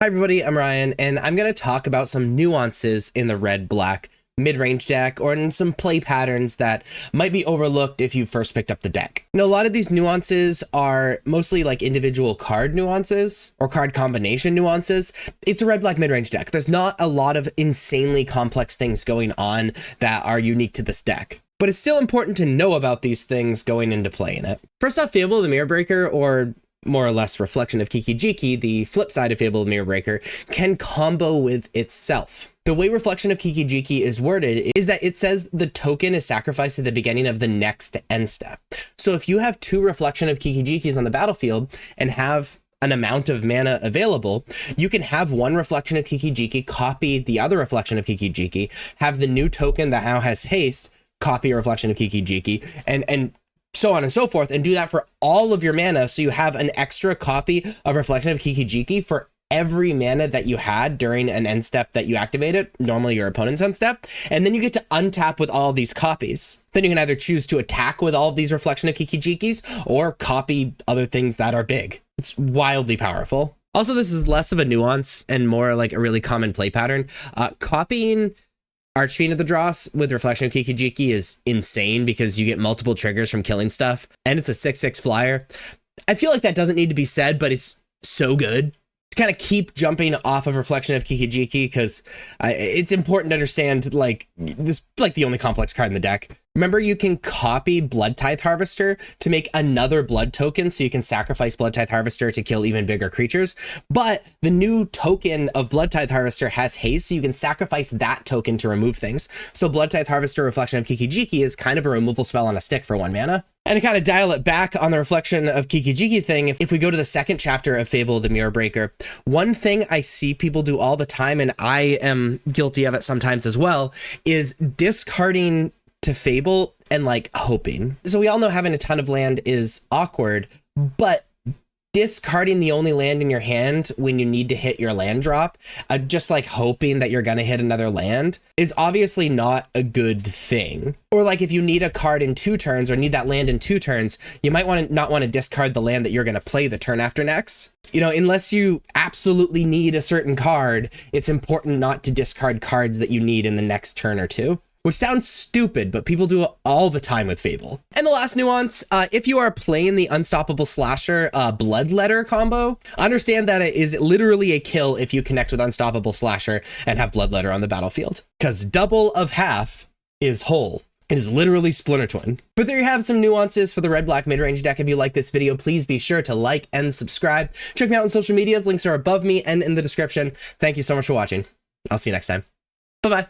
Hi everybody, I'm Ryan, and I'm going to talk about some nuances in the red-black mid-range deck, or in some play patterns that might be overlooked if you first picked up the deck. You know, a lot of these nuances are mostly like individual card nuances or card combination nuances. It's a red-black mid-range deck. There's not a lot of insanely complex things going on that are unique to this deck, but it's still important to know about these things going into playing it. First off, Fable the Mirror Breaker, or more or less Reflection of Kiki-Jiki, the flip side of Fable the Mirror Breaker, can combo with itself. The way Reflection of Kiki-Jiki is worded is that it says the token is sacrificed at the beginning of the next end step. So if you have two Reflection of Kiki-Jikis on the battlefield and have an amount of mana available, you can have one Reflection of Kiki-Jiki copy the other Reflection of Kiki-Jiki, have the new token that now has haste copy a Reflection of Kiki-Jiki, and so on and so forth, and do that for all of your mana, so you have an extra copy of Reflection of Kiki-Jiki for every mana that you had during an end step that you activated, normally your opponent's end step, and then you get to untap with all of these copies. Then you can either choose to attack with all of these Reflection of Kiki-Jikis, or copy other things that are big. It's wildly powerful. Also, this is less of a nuance and more like a really common play pattern. Copying Archfiend of the Dross with Reflection of Kiki-Jiki is insane because you get multiple triggers from killing stuff, and it's a 6/6 flyer. I feel like that doesn't need to be said, but it's so good. Kind of keep jumping off of Reflection of Kiki-Jiki because it's important to understand, like, this is like the only complex card in the deck. Remember, you can copy Blood Tithe Harvester to make another blood token, so you can sacrifice Blood Tithe Harvester to kill even bigger creatures. But the new token of Blood Tithe Harvester has haste, so you can sacrifice that token to remove things. So Blood Tithe Harvester Reflection of Kiki-Jiki is kind of a removal spell on a stick for 1 mana. And to kind of dial it back on the Reflection of Kiki-Jiki thing, if we go to the second chapter of Fable the Mirror Breaker, one thing I see people do all the time, and I am guilty of it sometimes as well, is discarding to Fable and like hoping. So we all know having a ton of land is awkward, but discarding the only land in your hand when you need to hit your land drop, just like hoping that you're going to hit another land, is obviously not a good thing. Or like if you need a card in 2 turns or need that land in 2 turns, you might not want to discard the land that you're going to play the turn after next. You know, unless you absolutely need a certain card, it's important not to discard cards that you need in the next turn or 2. Which sounds stupid, but people do it all the time with Fable. And the last nuance, if you are playing the Unstoppable Slasher Bloodletter combo, understand that it is literally a kill if you connect with Unstoppable Slasher and have Bloodletter on the battlefield. Because double of half is whole. It is literally Splinter Twin. But there you have some nuances for the red-black mid-range deck. If you like this video, please be sure to like and subscribe. Check me out on social media. Links are above me and in the description. Thank you so much for watching. I'll see you next time. Bye-bye.